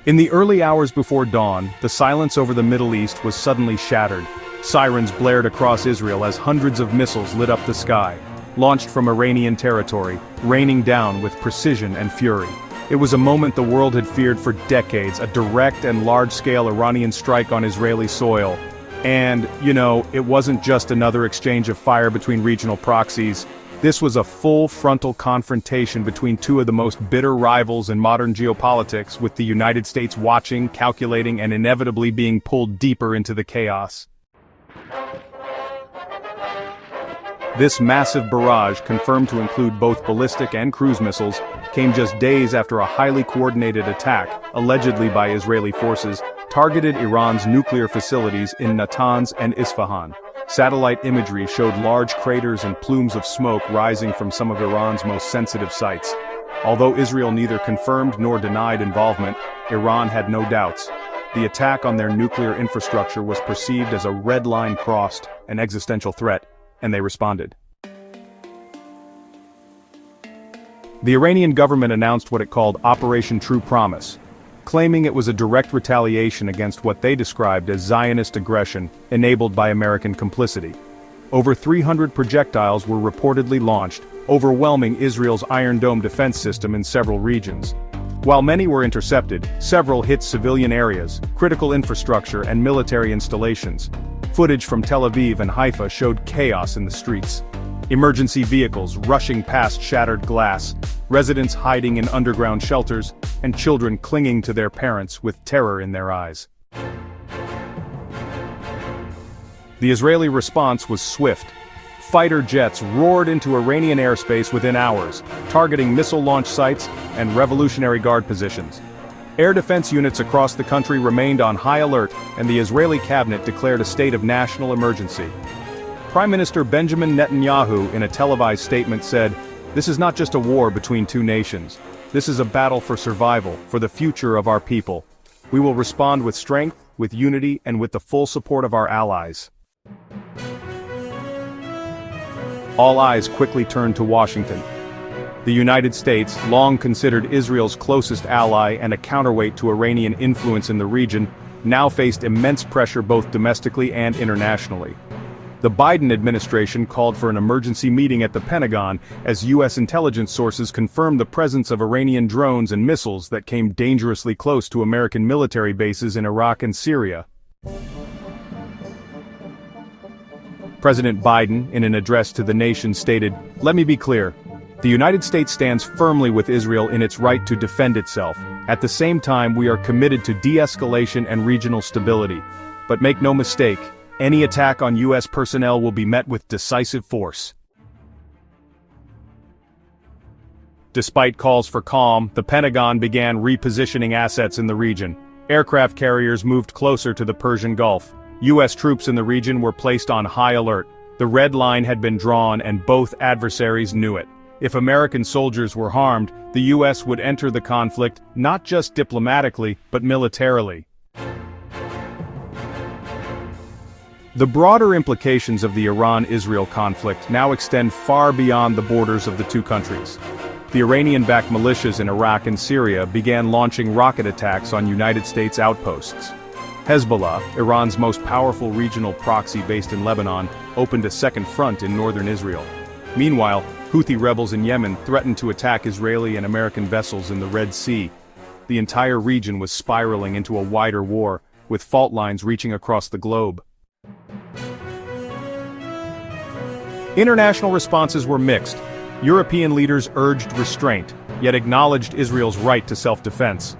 In the early hours before dawn, the silence over the Middle East was suddenly shattered. Sirens blared across Israel as hundreds of missiles lit up the sky, launched from Iranian territory, raining down with precision and fury. It was a moment the world had feared for decades, a direct and large-scale Iranian strike on Israeli soil. And, it wasn't just another exchange of fire between regional proxies. This was a full frontal confrontation between two of the most bitter rivals in modern geopolitics, with the United States watching, calculating, and inevitably being pulled deeper into the chaos. This massive barrage, confirmed to include both ballistic and cruise missiles, came just days after a highly coordinated attack, allegedly by Israeli forces, targeted Iran's nuclear facilities in Natanz and Isfahan. Satellite imagery showed large craters and plumes of smoke rising from some of Iran's most sensitive sites. Although Israel neither confirmed nor denied involvement, Iran had no doubts. The attack on their nuclear infrastructure was perceived as a red line crossed, an existential threat, and they responded. The Iranian government announced what it called Operation True Promise, claiming it was a direct retaliation against what they described as Zionist aggression, enabled by American complicity. Over 300 projectiles were reportedly launched, overwhelming Israel's Iron Dome defense system in several regions. While many were intercepted, several hit civilian areas, critical infrastructure and military installations. Footage from Tel Aviv and Haifa showed chaos in the streets. Emergency vehicles rushing past shattered glass, residents hiding in underground shelters, and children clinging to their parents with terror in their eyes. The Israeli response was swift. Fighter jets roared into Iranian airspace within hours, targeting missile launch sites and Revolutionary Guard positions. Air defense units across the country remained on high alert, and the Israeli cabinet declared a state of national emergency. Prime Minister Benjamin Netanyahu, in a televised statement, said, "This is not just a war between two nations. This is a battle for survival, for the future of our people. We will respond with strength, with unity, and with the full support of our allies." All eyes quickly turned to Washington. The United States, long considered Israel's closest ally and a counterweight to Iranian influence in the region, now faced immense pressure both domestically and internationally. The Biden administration called for an emergency meeting at the Pentagon as U.S. intelligence sources confirmed the presence of Iranian drones and missiles that came dangerously close to American military bases in Iraq and Syria. President Biden, in an address to the nation, stated, "Let me be clear. The United States stands firmly with Israel in its right to defend itself. At the same time, we are committed to de-escalation and regional stability. But make no mistake, any attack on U.S. personnel will be met with decisive force." Despite calls for calm, the Pentagon began repositioning assets in the region. Aircraft carriers moved closer to the Persian Gulf. U.S. troops in the region were placed on high alert. The red line had been drawn, and both adversaries knew it. If American soldiers were harmed, the U.S. would enter the conflict not just diplomatically, but militarily. The broader implications of the Iran-Israel conflict now extend far beyond the borders of the two countries. The Iranian-backed militias in Iraq and Syria began launching rocket attacks on United States outposts. Hezbollah, Iran's most powerful regional proxy based in Lebanon, opened a second front in northern Israel. Meanwhile, Houthi rebels in Yemen threatened to attack Israeli and American vessels in the Red Sea. The entire region was spiraling into a wider war, with fault lines reaching across the globe. International responses were mixed. European leaders urged restraint, yet acknowledged Israel's right to self-defense.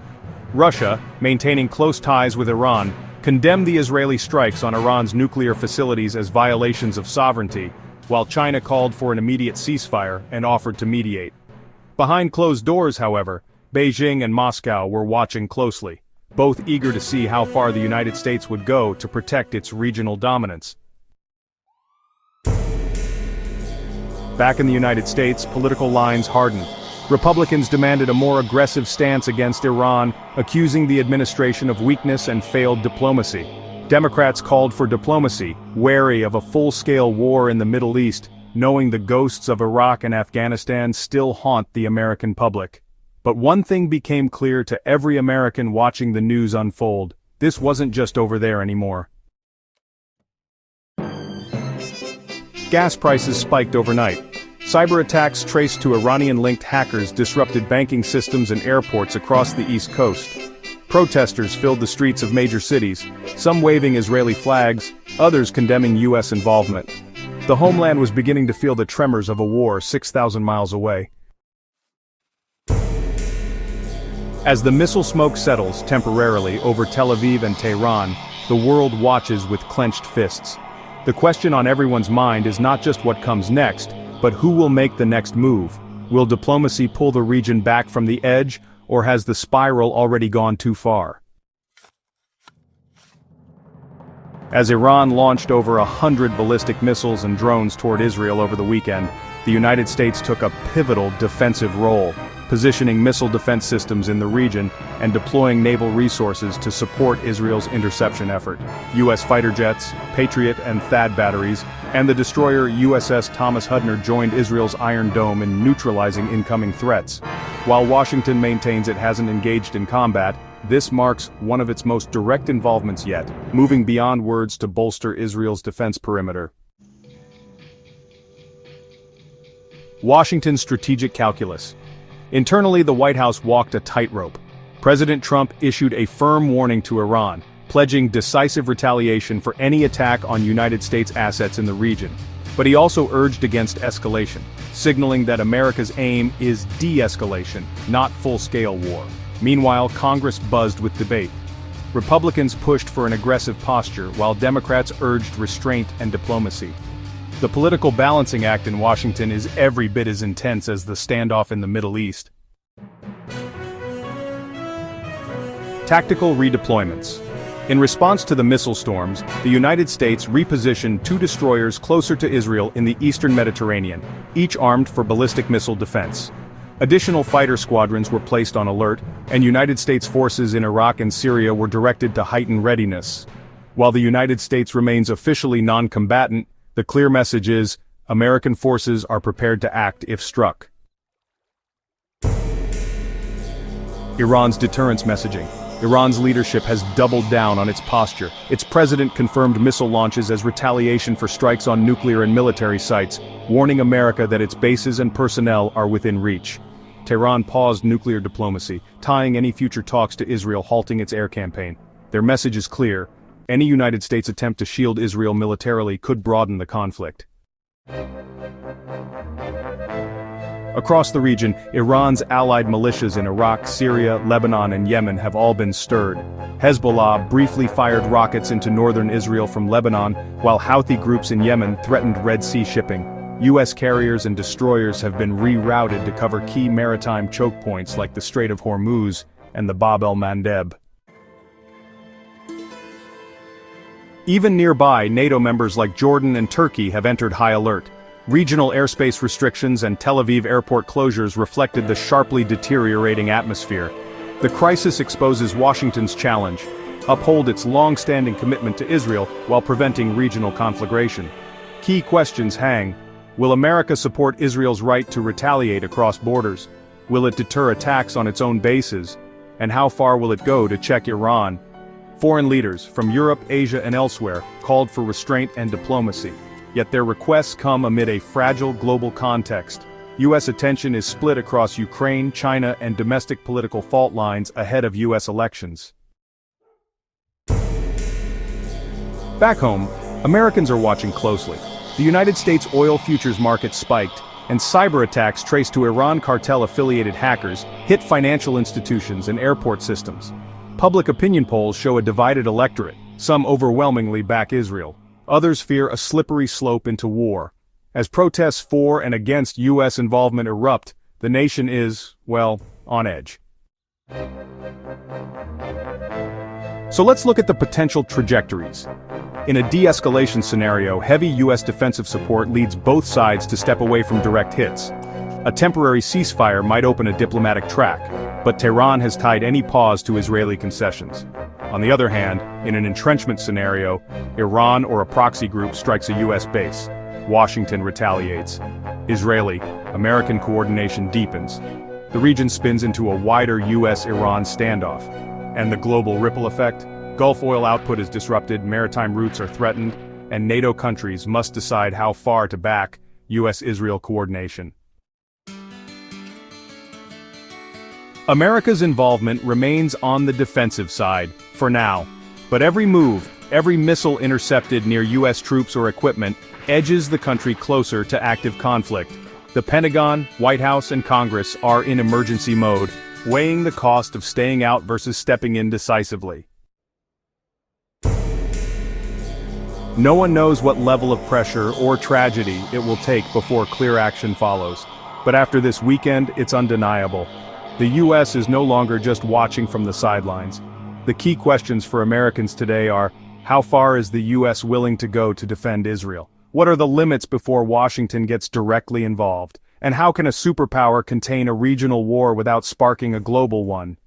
Russia, maintaining close ties with Iran, condemned the Israeli strikes on Iran's nuclear facilities as violations of sovereignty, while China called for an immediate ceasefire and offered to mediate. Behind closed doors, however, Beijing and Moscow were watching closely, both eager to see how far the United States would go to protect its regional dominance. Back in the United States, political lines hardened. Republicans demanded a more aggressive stance against Iran, accusing the administration of weakness and failed diplomacy. Democrats called for diplomacy, wary of a full-scale war in the Middle East, knowing the ghosts of Iraq and Afghanistan still haunt the American public. But one thing became clear to every American watching the news unfold: this wasn't just over there anymore. Gas prices spiked overnight. Cyber attacks traced to Iranian-linked hackers disrupted banking systems and airports across the East Coast. Protesters filled the streets of major cities, some waving Israeli flags, others condemning U.S. involvement. The homeland was beginning to feel the tremors of a war 6,000 miles away. As the missile smoke settles temporarily over Tel Aviv and Tehran, the world watches with clenched fists. The question on everyone's mind is not just what comes next, but who will make the next move? Will diplomacy pull the region back from the edge, or has the spiral already gone too far? As Iran launched over 100 ballistic missiles and drones toward Israel over the weekend, the United States took a pivotal defensive role, positioning missile defense systems in the region and deploying naval resources to support Israel's interception effort. U.S. fighter jets, Patriot and THAAD batteries, and the destroyer USS Thomas Hudner joined Israel's Iron Dome in neutralizing incoming threats. While Washington maintains it hasn't engaged in combat, this marks one of its most direct involvements yet, moving beyond words to bolster Israel's defense perimeter. Washington's strategic calculus. Internally, the White House walked a tightrope. President Trump issued a firm warning to Iran, pledging decisive retaliation for any attack on United States assets in the region. But he also urged against escalation, signaling that America's aim is de-escalation, not full-scale war. Meanwhile, Congress buzzed with debate. Republicans pushed for an aggressive posture, while Democrats urged restraint and diplomacy. The political balancing act in Washington is every bit as intense as the standoff in the Middle East. Tactical redeployments. In response to the missile storms, the United States repositioned 2 destroyers closer to Israel in the eastern Mediterranean, each armed for ballistic missile defense. Additional fighter squadrons were placed on alert, and United States forces in Iraq and Syria were directed to heighten readiness. While the United States remains officially non-combatant, the clear message is, American forces are prepared to act if struck. Iran's deterrence messaging. Iran's leadership has doubled down on its posture. Its president confirmed missile launches as retaliation for strikes on nuclear and military sites, warning America that its bases and personnel are within reach. Tehran paused nuclear diplomacy, tying any future talks to Israel, halting its air campaign. Their message is clear: any United States attempt to shield Israel militarily could broaden the conflict. Across the region, Iran's allied militias in Iraq, Syria, Lebanon, and Yemen have all been stirred. Hezbollah briefly fired rockets into northern Israel from Lebanon, while Houthi groups in Yemen threatened Red Sea shipping. U.S. carriers and destroyers have been rerouted to cover key maritime choke points like the Strait of Hormuz and the Bab el-Mandeb. Even nearby, NATO members like Jordan and Turkey have entered high alert. Regional airspace restrictions and Tel Aviv airport closures reflected the sharply deteriorating atmosphere. The crisis exposes Washington's challenge: uphold its long-standing commitment to Israel while preventing regional conflagration. Key questions hang. Will America support Israel's right to retaliate across borders? Will it deter attacks on its own bases? And how far will it go to check Iran? Foreign leaders, from Europe, Asia, and elsewhere, called for restraint and diplomacy. Yet their requests come amid a fragile global context. U.S. attention is split across Ukraine, China, and domestic political fault lines ahead of U.S. elections. Back home, Americans are watching closely. The United States oil futures market spiked, and cyber attacks traced to Iran cartel-affiliated hackers hit financial institutions and airport systems. Public opinion polls show a divided electorate. Some overwhelmingly back Israel. Others fear a slippery slope into war. As protests for and against U.S. involvement erupt, the nation is, well, on edge. So let's look at the potential trajectories. In a de-escalation scenario, heavy U.S. defensive support leads both sides to step away from direct hits. A temporary ceasefire might open a diplomatic track, but Tehran has tied any pause to Israeli concessions. On the other hand, in an entrenchment scenario, Iran or a proxy group strikes a U.S. base. Washington retaliates. Israeli-American coordination deepens. the region spins into a wider US-Iran standoff. And the global ripple effect? Gulf oil output is disrupted, maritime routes are threatened, and NATO countries must decide how far to back US-Israel coordination. America's involvement remains on the defensive side, for now. But every move, every missile intercepted near US troops or equipment, edges the country closer to active conflict. The Pentagon, White House, and Congress are in emergency mode, weighing the cost of staying out versus stepping in decisively. No one knows what level of pressure or tragedy it will take before clear action follows. But after this weekend, it's undeniable. The US is no longer just watching from the sidelines. The key questions for Americans today are, how far is the US willing to go to defend Israel? What are the limits before Washington gets directly involved? And how can a superpower contain a regional war without sparking a global one?